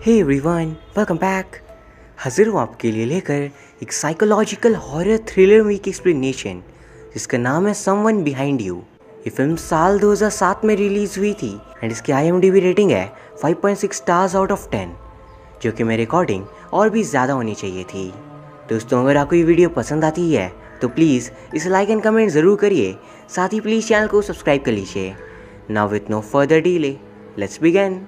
Hey everyone, welcome back. हाजिर हूँ आपके लिए लेकर एक साइकोलॉजिकल हॉरर थ्रिलर मूवी की एक्सप्लेनेशन जिसका नाम है समवन बिहाइंड यू। ये फिल्म साल 2007 में रिलीज़ हुई थी एंड इसकी IMDb रेटिंग है 5.6 स्टार्स आउट ऑफ 10, जो कि मेरे अकॉर्डिंग और भी ज़्यादा होनी चाहिए थी। दोस्तों, अगर आपको ये वीडियो पसंद आती है तो प्लीज़ इसे लाइक एंड कमेंट ज़रूर करिए, साथ ही प्लीज़ चैनल को सब्सक्राइब कर लीजिए। Now with no further delay, let's begin.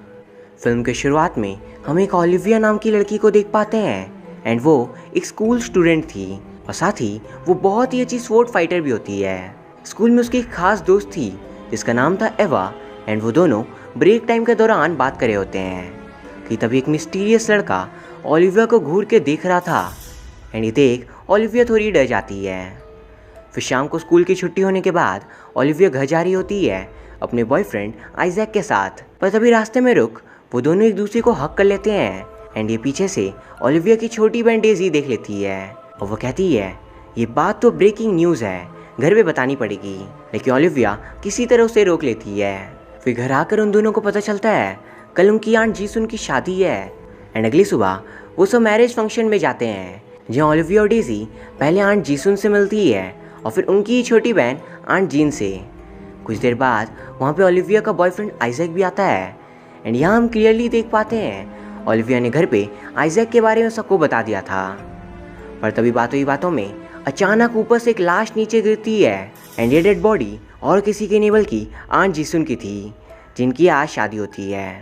Film के शुरुआत में हम एक ओलिविया नाम की लड़की को देख पाते हैं एंड वो एक स्कूल स्टूडेंट थी और साथ ही वो बहुत ही अच्छी स्वॉर्ड फाइटर भी होती है। स्कूल में उसकी एक खास दोस्त थी जिसका नाम था एवा एंड वो दोनों ब्रेक टाइम के दौरान बात कर रहे होते हैं कि तभी एक मिस्टीरियस लड़का ओलिविया को घूर के देख रहा था एंड ये देख ओलिविया थोड़ी डर जाती है। फिर शाम को स्कूल की छुट्टी होने के बाद ओलिविया घर जा रही होती है अपने बॉयफ्रेंड आइजैक के साथ, पर तभी रास्ते में रुक वो दोनों एक दूसरे को हक कर लेते हैं एंड ये पीछे से ओलिविया की छोटी बहन डेजी देख लेती है और वो कहती है ये बात तो ब्रेकिंग न्यूज़ है, घर पे बतानी पड़ेगी। लेकिन ओलिविया किसी तरह उसे रोक लेती है। फिर घर आकर उन दोनों को पता चलता है कल उनकी आंट जीसुन की शादी है एंड अगली सुबह वो सब मैरिज फंक्शन में जाते हैं जहाँ ओलिविया और डेजी पहले आंट जीसुन से मिलती है और फिर उनकी छोटी बहन आंट जीन से। कुछ देर बाद वहाँ पे ओलिविया का बॉयफ्रेंड आइजैक भी आता है एंड यहाँ हम क्लियरली देख पाते हैं ओलिविया ने घर पे आइजैक के बारे में सबको बता दिया था। पर तभी बातों ही बातों में अचानक ऊपर से एक लाश नीचे गिरती है एंड ये डेड बॉडी और किसी की नहीं बल्कि आंट जीसुन की थी जिनकी आज शादी होती है।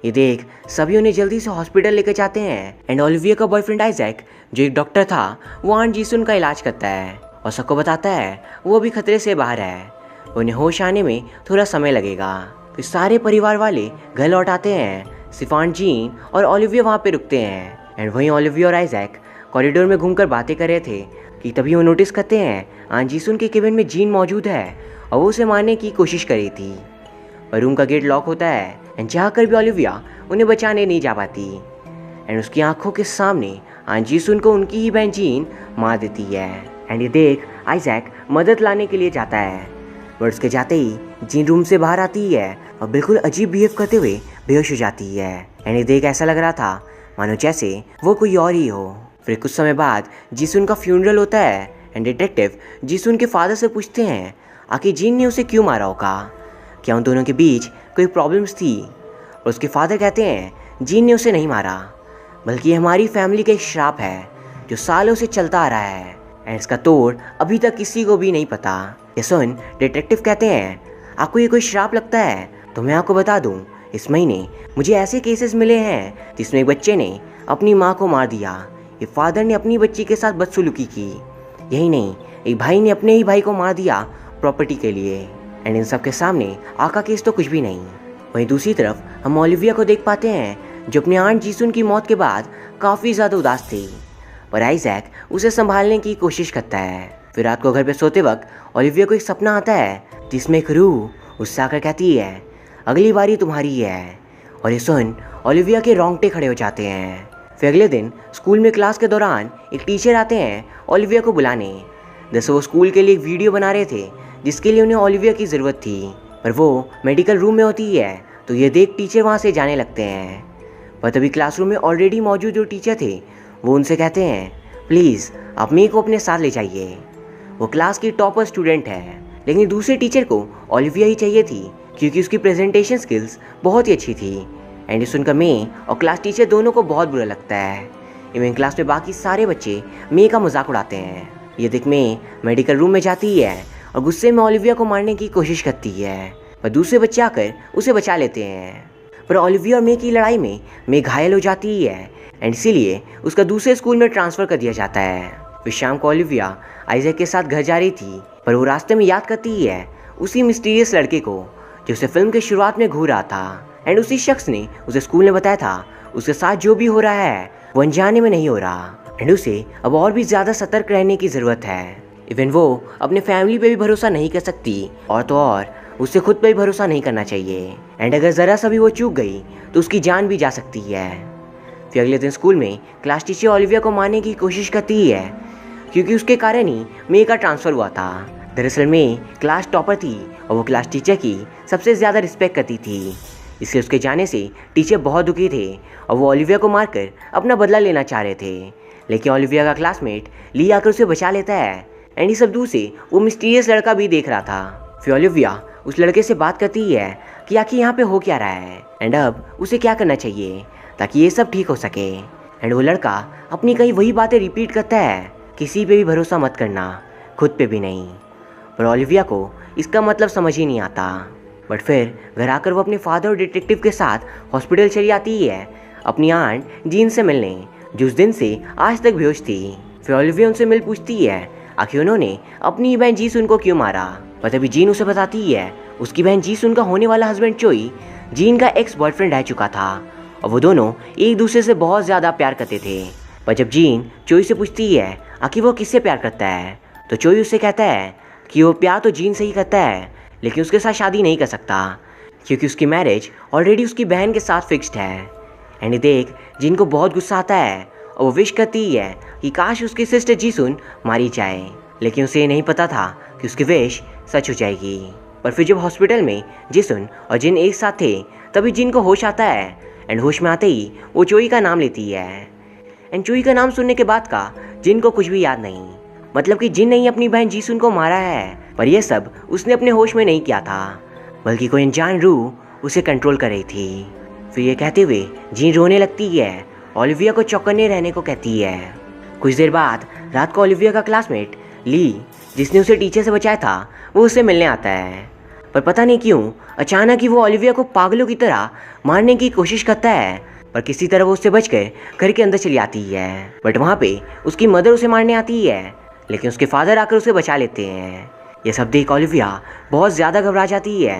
ये देख सभी उन्हें जल्दी से हॉस्पिटल लेकर जाते हैं एंड ओलिविया का बॉयफ्रेंड आइजैक जो एक डॉक्टर था वो आंट जीसुन का इलाज करता है और सबको बताता है वो अभी खतरे से बाहर है, उन्हें होश आने में थोड़ा समय लगेगा। फिर सारे परिवार वाले घर लौट आते हैं, सिर्फ आंट जीन और ओलिविया वहाँ पे रुकते हैं एंड वहीं ओलिविया और आइजैक कॉरिडोर में घूमकर बातें कर रहे थे कि तभी वो नोटिस करते हैं आंट जीसुन के केबिन में जीन मौजूद है और वो उसे मारने की कोशिश कर रही थी, पर रूम का गेट लॉक होता है एंड जाकर भी ओलिविया उन्हें बचाने नहीं जा पाती एंड उसकी आंखों के सामने आंट जीसुन को उनकी ही बहन जीन मार देती है एंड ये देख आइजैक मदद लाने के लिए जाता है, पर उसके जाते ही जीन रूम से बाहर आती है और बिल्कुल अजीब बिहेव करते हुए बेहोश हो जाती है एंड ये देख ऐसा लग रहा था मानो जैसे वो कोई और ही हो। फिर कुछ समय बाद जीसुन का फ्यूनरल होता है एंड डिटेक्टिव जीसुन के फादर से पूछते हैं आखिर जीन ने उसे क्यों मारा होगा, क्या उन दोनों के बीच कोई प्रॉब्लम्स थी। और उसके फादर कहते हैं जीन ने उसे नहीं मारा बल्कि हमारी फैमिली का एक श्राप है जो सालों से चलता आ रहा है एंड इसका तोड़ अभी तक किसी को भी नहीं पता। ये सुन डिटेक्टिव कहते हैं आपको ये कोई श्राप लगता है तो मैं आपको बता दूं, इस महीने मुझे ऐसे केसेस मिले हैं जिसमें एक बच्चे ने अपनी माँ को मार दिया, ये फादर ने अपनी बच्ची के साथ बदसलूकी की, यही नहीं एक भाई ने अपने ही भाई को मार दिया प्रॉपर्टी के लिए एंड इन सब के सामने आका केस तो कुछ भी नहीं। वहीं दूसरी तरफ हम ओलिविया को देख पाते हैं जो अपने आंट जीसुन की मौत के बाद काफ़ी ज़्यादा उदास थी, पर आइजैक उसे संभालने की कोशिश करता है। फिर रात को घर पे सोते वक्त ओलिविया को एक सपना आता है जिसमें एक रूह उससे आकर कहती है अगली बारी तुम्हारी है, और ये सुन ओलिविया के रोंगटे खड़े हो जाते हैं। फिर अगले दिन स्कूल में क्लास के दौरान एक टीचर आते हैं ओलिविया को बुलाने। दरअसल वो स्कूल के लिए एक वीडियो बना रहे थे जिसके लिए उन्हें ओलिविया की ज़रूरत थी, पर वो मेडिकल रूम में होती है तो ये देख टीचर वहाँ से जाने लगते हैं। पर तभी क्लासरूम में ऑलरेडी मौजूद जो टीचर थे वो उनसे कहते हैं प्लीज़ आप मेरे को अपने साथ ले जाइए। वो क्लास की टॉपर स्टूडेंट है लेकिन दूसरे टीचर को ओलिविया ही चाहिए थी क्योंकि उसकी प्रेजेंटेशन स्किल्स बहुत ही अच्छी थी एंड ये सुनकर मे और क्लास टीचर दोनों को बहुत बुरा लगता है। इवन क्लास में बाकी सारे बच्चे मे का मजाक उड़ाते हैं। ये देख मे मेडिकल रूम में जाती है और गुस्से में ओलिविया को मारने की कोशिश करती है, पर दूसरे बच्चे आकर उसे बचा लेते हैं। पर ओलिविया और मे की लड़ाई में मे घायल हो जाती है एंड इसीलिए उसका दूसरे स्कूल में ट्रांसफ़र कर दिया जाता है। फिर शाम को ओलिविया आइजैक के साथ घर जा रही थी, पर वो रास्ते में याद करती है उसी मिस्टीरियस लड़के को जो उसे फिल्म के शुरुआत में घूर रहा था एंड उसी शख्स ने उसे स्कूल में बताया था उसके साथ जो भी हो रहा है वो अनजाने में नहीं हो रहा एंड उसे अब और भी ज़्यादा सतर्क रहने की ज़रूरत है। इवन वो अपने फैमिली पे भी भरोसा नहीं कर सकती और तो और उसे खुद पे भी भरोसा नहीं करना चाहिए एंड अगर ज़रा सा भी वो चूक गई तो उसकी जान भी जा सकती है। फिर अगले दिन स्कूल में क्लास टीचर ओलिविया को मारने की कोशिश करती है क्योंकि उसके कारण ही मे का ट्रांसफ़र हुआ था। दरअसल मे क्लास टॉपर थी और वो क्लास टीचर की सबसे ज़्यादा रिस्पेक्ट करती थी, इसलिए उसके जाने से टीचर बहुत दुखी थे और वो ओलिविया को मारकर अपना बदला लेना चाह रहे थे। लेकिन ओलिविया का क्लासमेट ली आकर उसे बचा लेता है एंड ये सब दूर से वो मिस्टीरियस लड़का भी देख रहा था। फिर ओलिविया उस लड़के से बात करती है कि आखिर यहाँ पे हो क्या रहा है एंड अब उसे क्या करना चाहिए ताकि ये सब ठीक हो सके। एंड वो लड़का अपनी कई वही बातें रिपीट करता है, किसी पे भी भरोसा मत करना, खुद पे भी नहीं। पर ओलिविया को इसका मतलब समझ ही नहीं आता। बट फिर घर आकर वो अपने फादर और डिटेक्टिव के साथ हॉस्पिटल चली आती है अपनी आंट जीन से मिलने, जो उस दिन से आज तक बेहोश थी। फिर ओलिविया उनसे मिल पूछती है आखिर उन्होंने अपनी बहन जीसुन को क्यों मारा। पर तभी जीन उसे बताती है उसकी बहन जीसुन का होने वाला हस्बैंड चोई जीन का एक्स बॉयफ्रेंड रह चुका था और वो दोनों एक दूसरे से बहुत ज़्यादा प्यार करते थे। पर जब जीन चोई से पूछती है आखिर वो किससे प्यार करता है तो चोई उससे कहता है कि वो प्यार तो जीन से ही करता है, लेकिन उसके साथ शादी नहीं कर सकता क्योंकि उसकी मैरिज ऑलरेडी उसकी बहन के साथ फिक्स्ड है। एंड ये देख जीन को बहुत गुस्सा आता है और वो विश करती है कि काश उसकी सिस्टर जीसुन मारी जाए, लेकिन उसे ये नहीं पता था कि उसकी विश सच हो जाएगी। पर फिर जब हॉस्पिटल में जीसुन और जिन एक साथ थे तभी जिन को होश आता है एंड होश में आते ही वो चोई का नाम लेती है। एंड चोई का नाम सुनने के बाद का जिन को कुछ भी याद नहीं, मतलब कि जिन ने ही अपनी बहन जीसुन को मारा है, पर यह सब उसने अपने होश में नहीं किया था, बल्कि कोई अनजान रूह उसे कंट्रोल कर रही थी। फिर ये कहते हुए जिन रोने लगती है, ओलिविया को चौकन्ने रहने को कहती है। कुछ देर बाद रात को ओलिविया का क्लासमेट ली, जिसने उसे टीचर से बचाया था, वो उससे मिलने आता है। पर पता नहीं क्यों अचानक ही वो ओलिविया को पागलों की तरह मारने की कोशिश करता है, पर किसी तरह वो उससे बचकर घर के अंदर चली आती है। बट वहाँ पे उसकी मदर उसे मारने आती है, लेकिन उसके फादर आकर उसे बचा लेते हैं। यह सब देख ओलिविया बहुत ज़्यादा घबरा जाती है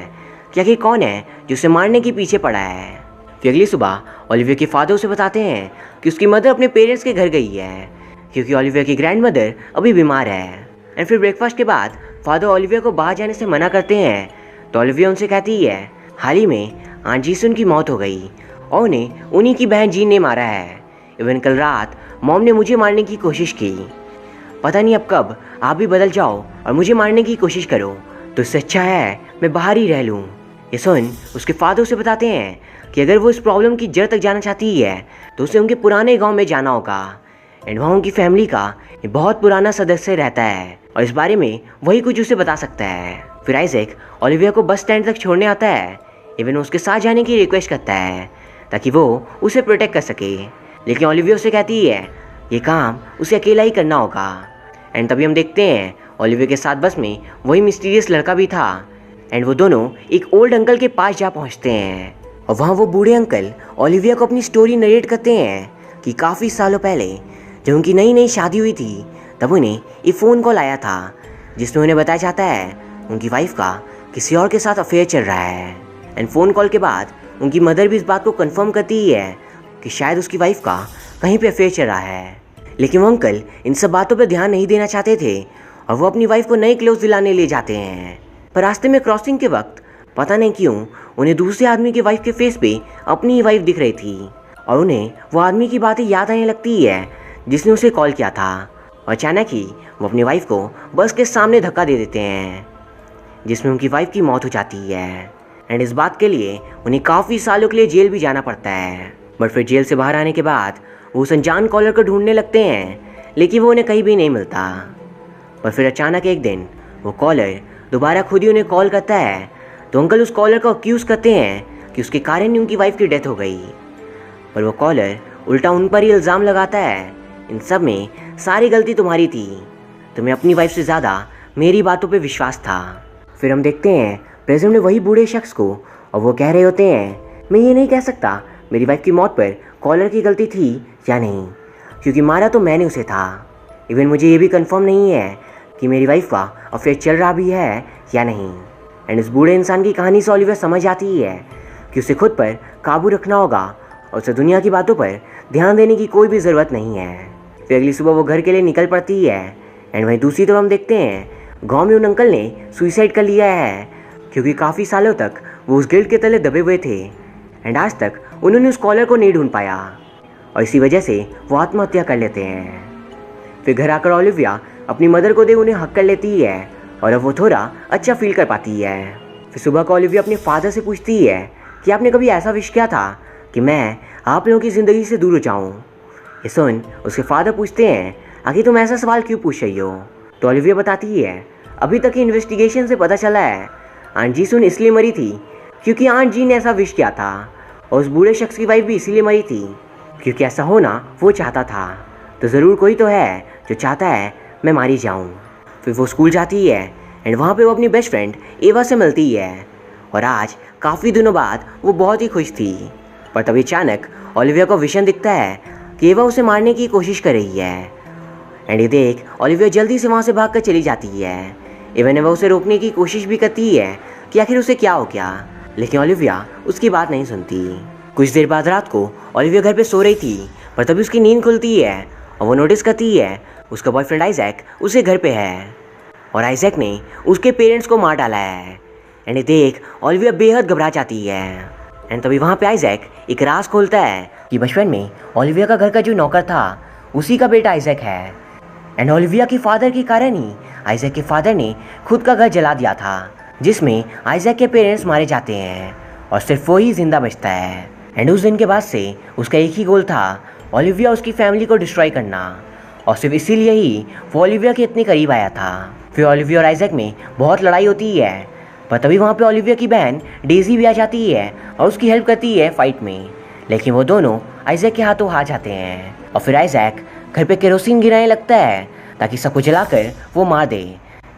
कि आखिर कौन है जो उसे मारने के पीछे पड़ा है। फिर अगली सुबह ओलिविया के फादर उसे बताते हैं कि उसकी मदर अपने पेरेंट्स के घर गई है क्योंकि ओलिविया की ग्रैंड मदर अभी बीमार है। एंड फिर ब्रेकफास्ट के बाद फादर ओलिविया को बाहर जाने से मना करते हैं तो ओलिविया उनसे कहती है हाल ही में आंट जीसुन की मौत हो गई और उन्हें उन्हीं की बहन जीन ने मारा है। इवन कल रात मॉम ने मुझे मारने की कोशिश की, पता नहीं अब कब आप भी बदल जाओ और मुझे मारने की कोशिश करो, तो इससे अच्छा है मैं बाहर ही रह लूँ। ये सुन उसके फादर उसे बताते हैं कि अगर वो इस प्रॉब्लम की जड़ तक जाना चाहती है तो उसे उनके पुराने गांव में जाना होगा एंड वहाँ उनकी फैमिली का एक बहुत पुराना सदस्य रहता है और इस बारे में वही कुछ उसे बता सकता है। फिर आइजैक ओलिविया को बस स्टैंड तक छोड़ने आता है, इवन उसके साथ जाने की रिक्वेस्ट करता है ताकि वो उसे प्रोटेक्ट कर सके, लेकिन ओलिविया उसे कहती है ये काम उसे अकेला ही करना होगा। एंड तभी हम देखते हैं ओलिविया के साथ बस में वही मिस्टीरियस लड़का भी था एंड वो दोनों एक ओल्ड अंकल के पास जा पहुंचते हैं और वहाँ वो बूढ़े अंकल ओलिविया को अपनी स्टोरी नरेट करते हैं कि काफ़ी सालों पहले जब उनकी नई नई शादी हुई थी तब उन्हें एक फ़ोन कॉल आया था जिसमें उन्हें बताया जाता है उनकी वाइफ का किसी और के साथ अफेयर चल रहा है। एंड फ़ोन कॉल के बाद उनकी मदर भी इस बात को कंफर्म करती है कि शायद उसकी वाइफ का कहीं पे अफेयर चल रहा है, लेकिन वो अंकल इन सब बातों पर ध्यान नहीं देना चाहते थे और वो अपनी वाइफ को नए क्लोथ दिलाने ले जाते हैं। पर रास्ते में क्रॉसिंग के वक्त पता नहीं क्यों उन्हें दूसरे आदमी के वाइफ के फेस पे अपनी ही वाइफ दिख रही थी और उन्हें वो आदमी की बातें याद आने लगती है जिसने उसे कॉल किया था। और अचानक ही वो अपनी वाइफ को बस के सामने धक्का दे देते हैं जिसमें उनकी वाइफ की मौत हो जाती है। एंड इस बात के लिए उन्हें काफ़ी सालों के लिए जेल भी जाना पड़ता है। बट फिर जेल से बाहर आने के बाद वो उस अनजान कॉलर को ढूंढने लगते हैं, लेकिन वो उन्हें कहीं भी नहीं मिलता। पर फिर अचानक एक दिन वो कॉलर दोबारा खुद ही उन्हें कॉल करता है तो अंकल उस कॉलर को अक्यूज़ करते हैं कि उसके कारण ही उनकी वाइफ की डेथ हो गई। पर वो कॉलर उल्टा उन पर ही इल्ज़ाम लगाता है इन सब में सारी गलती तुम्हारी थी, तुम्हें अपनी वाइफ से ज़्यादा मेरी बातों पे विश्वास था। फिर हम देखते हैं प्रेजेंट में वही बूढ़े शख्स को और वो कह रहे होते हैं मैं ये नहीं कह सकता मेरी वाइफ की मौत पर कॉलर की गलती थी या नहीं, क्योंकि मारा तो मैंने उसे था। इवन मुझे ये भी कंफर्म नहीं है कि मेरी वाइफ का अफेयर चल रहा भी है या नहीं। एंड इस बूढ़े इंसान की कहानी से ओलिविया समझ आती है कि उसे खुद पर काबू रखना होगा और उसे दुनिया की बातों पर ध्यान देने की कोई भी ज़रूरत नहीं है। फिर अगली सुबह वो घर के लिए निकल पड़ती है एंड वहीं दूसरी तरफ हम देखते हैं गांव में उन अंकल ने सुसाइड कर लिया है क्योंकि काफ़ी सालों तक वो उस गिल्ड के तले दबे हुए थे एंड आज तक उन्होंने उस कॉलर को नहीं ढूंढ पाया और इसी वजह से वो आत्महत्या कर लेते हैं। फिर घर आकर ओलिविया अपनी मदर को दे उन्हें हक कर लेती है और अब वो थोड़ा अच्छा फील कर पाती है। फिर सुबह को ओलिविया अपने फादर से पूछती है कि आपने कभी ऐसा विश किया था कि मैं आप लोगों की ज़िंदगी से दूर हो जाऊँ। ये सुन उसके फादर पूछते हैं, आखिर तुम ऐसा सवाल क्यों पूछ रही हो? तो ओलिविया बताती है, अभी तक की इन्वेस्टिगेशन से पता चला है आंट जी सुन इसलिए मरी थी क्योंकि आंट जी ने ऐसा विश किया था, और उस बूढ़े शख्स की वाइफ भी इसीलिए मरी थी क्योंकि ऐसा होना वो चाहता था। तो ज़रूर कोई तो है जो चाहता है मैं मारी जाऊँ। फिर वो स्कूल जाती है एंड वहाँ पे वो अपनी बेस्ट फ्रेंड एवा से मिलती है, और आज काफ़ी दिनों बाद वो बहुत ही खुश थी। पर तभी अचानक ओलिविया को विजन दिखता है कि एवा उसे मारने की कोशिश कर रही है, एंड ये देख ओलिविया जल्दी से वहाँ से भागकर चली जाती है। इवन एवा उसे रोकने की कोशिश भी करती है कि आखिर उसे क्या हो गया, लेकिन ओलिविया उसकी बात नहीं सुनती। कुछ देर बाद रात को ओलिविया घर पे सो रही थी, पर तभी उसकी नींद खुलती है और वो नोटिस करती है उसका बॉयफ्रेंड आइजैक उसके घर पे है, और आइजैक ने उसके पेरेंट्स को मार डाला है। एंड ये देख ओलिविया बेहद घबरा जाती है। एंड तभी वहाँ पे आइजैक एक राज खोलता है कि बचपन में ओलिविया का घर का जो नौकर था उसी का बेटा आइजैक है, एंड ओलिविया के फादर के कारण ही आइजैक के फादर ने खुद का घर जला दिया था, जिसमें आइजैक के पेरेंट्स मारे जाते हैं और सिर्फ वो ही जिंदा बचता है। एंड उस दिन के बाद से उसका एक ही गोल था, ओलिविया उसकी फैमिली को डिस्ट्रॉय करना, और सिर्फ इसीलिए ही वो ओलिविया के इतने करीब आया था। फिर ओलिविया और आइजैक में बहुत लड़ाई होती है, पर तभी वहाँ पे ओलिविया की बहन डेजी भी आ जाती है और उसकी हेल्प करती है फाइट में, लेकिन वो दोनों आइजैक के हाथों हार जाते हैं। और फिर आइजैक घर पे केरोसिन गिराने लगता है ताकि सबको जलाकर वो मार दे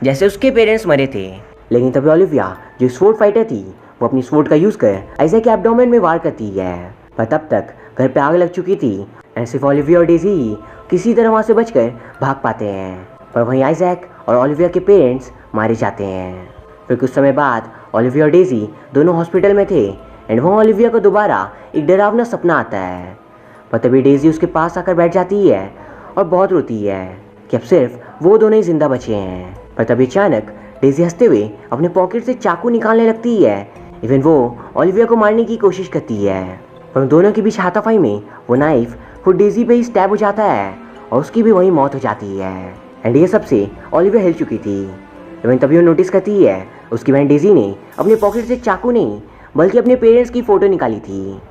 जैसे उसके पेरेंट्स मरे थे। लेकिन तभी ओलिविया जो स्वॉर्ड फाइटर थी वो अपनी स्वॉर्ड का यूज़ कर आइजैक के एब्डोमेन में वार करती है, पर तब तक घर पे आग लग चुकी थी एंड सिर्फ ओलिविया और डेजी ही किसी तरह वहाँ से बचकर भाग पाते हैं, पर वहीं आइजैक और ओलिविया के पेरेंट्स मारे जाते हैं। फिर कुछ समय बाद ओलिविया और डेजी दोनों हॉस्पिटल में थे एंड वहाँ ओलिविया को दोबारा एक डरावना सपना आता है, पर तभी डेजी उसके पास आकर बैठ जाती है और बहुत रोती है कि अब सिर्फ वो दोनों ही जिंदा बचे हैं। पर तभी अचानक डेजी हंसते हुए अपने पॉकेट से चाकू निकालने लगती है। इवन वो ओलिविया को मारने की कोशिश करती है, पर उन दोनों के बीच हाथापाई में वो नाइफ खुद डेजी पे ही स्टैब हो जाता है और उसकी भी वही मौत हो जाती है। एंड ये सबसे ओलिविया हिल चुकी थी। इवन तभी वो नोटिस करती है उसकी बहन डेजी ने अपने पॉकेट से चाकू नहीं बल्कि अपने पेरेंट्स की फ़ोटो निकाली थी,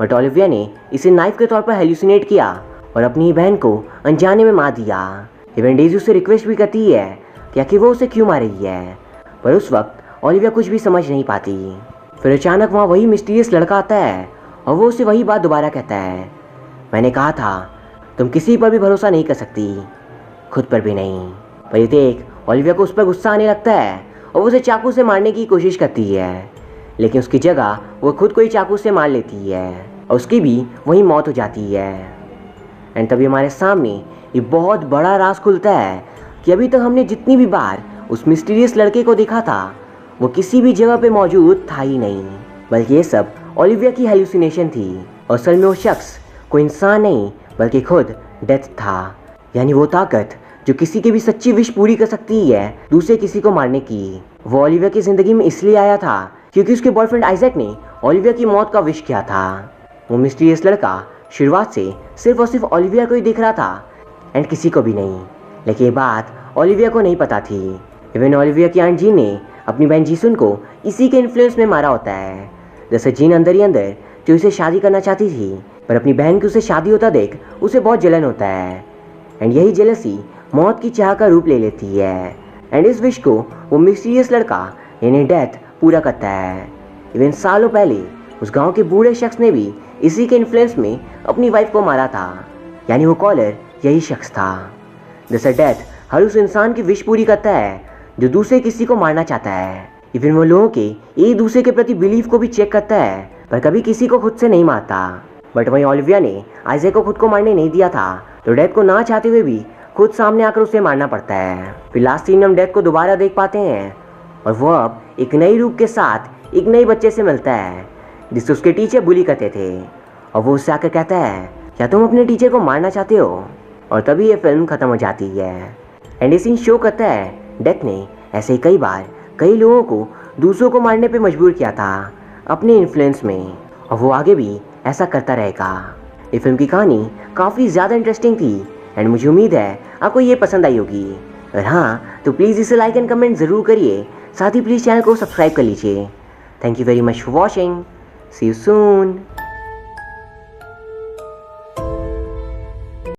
बट ओलिविया ने इसे नाइफ के तौर पर हेल्यूसिनेट किया और अपनी बहन को अनजाने में मार दिया। इवन डेजी उससे रिक्वेस्ट भी करती है कि आखिर वो उसे क्यों मार रही है, पर उस वक्त ओलिविया कुछ भी समझ नहीं पाती। फिर अचानक वहाँ वही मिस्टीरियस लड़का आता है और वो उसे वही बात दोबारा कहता है, मैंने कहा था तुम किसी पर भी भरोसा नहीं कर सकती, खुद पर भी नहीं। पर ये देख ओलिविया को उस पर गुस्सा आने लगता है और वो उसे चाकू से मारने की कोशिश करती है, लेकिन उसकी जगह वो खुद को ही चाकू से मार लेती है और उसकी भी वही मौत हो जाती है। एंड तभी हमारे सामने ये बहुत बड़ा राज खुलता है कि अभी तक हमने जितनी भी बार उस मिस्टीरियस लड़के को देखा था वो किसी भी जगह पे मौजूद था ही नहीं, बल्कि ये सब ओलिविया की हेल्यूसिनेशन थी, और असल में वो शख्स कोई इंसान नहीं बल्कि खुद डेथ था, यानी वो ताकत जो किसी की भी सच्ची विश पूरी कर सकती है दूसरे किसी को मारने की। वो ओलिविया की ज़िंदगी में इसलिए आया था क्योंकि उसके बॉयफ्रेंड आइजैक ने ओलिविया की मौत का विश किया था। वो मिस्टीरियस लड़का शुरुआत से सिर्फ और सिर्फ ओलिविया को ही देख रहा था एंड किसी को भी नहीं, लेकिन ये बात ओलिविया को नहीं पता थी। इवन ओलिविया की आंट जीन ने अपनी बहन जीसुन को इसी के इन्फ्लुएंस में मारा होता है। जैसे जीन अंदर ही अंदर जो उसे शादी करना चाहती थी, पर अपनी बहन की उसे शादी होता देख उसे बहुत जलन होता है, एंड यही जेलसी मौत की चाह का रूप ले लेती है। एंड इस विश को वो मिस्टीरियस लड़का यानी डेथ पूरा करता है। इवन सालों पहले उस गांव के बूढ़े शख्स ने भी इसी के इन्फ्लुएंस में अपनी वाइफ को मारा था, यानी वो कॉलर यही शख्स था। जैसे डेथ हर उस इंसान की विश पूरी करता है जो दूसरे किसी को मारना चाहता है। इवन वो लोगों के एक दूसरे के प्रति बिलीफ को भी चेक करता है, पर कभी किसी को खुद से नहीं मारता। बट वहीं ओलिविया ने आइजैक को खुद को मारने नहीं दिया था, तो डेथ को ना चाहते हुए भी खुद सामने आकर उसे मारना पड़ता है। फिर लास्ट सीन में हम डेथ को दोबारा देख पाते हैं और वो अब एक नई रूप के साथ एक नए बच्चे से मिलता है जिससे उसके टीचर बुली करते थे, और वो उससे आकर कहता है क्या तुम अपने टीचर को मारना चाहते हो। और तभी ये फिल्म खत्म हो जाती है। एंड ये सीन शो करता है डेथ ने ऐसे ही कई बार कई लोगों को दूसरों को मारने पे मजबूर किया था अपने इन्फ्लुएंस में, और वो आगे भी ऐसा करता रहेगा। ये फिल्म की कहानी काफ़ी ज़्यादा इंटरेस्टिंग थी एंड मुझे उम्मीद है आपको ये पसंद आई होगी। और हाँ तो प्लीज़ इसे लाइक एंड कमेंट ज़रूर करिए, साथ ही प्लीज़ चैनल को सब्सक्राइब कर लीजिए। Thank you very much for watching. See you soon.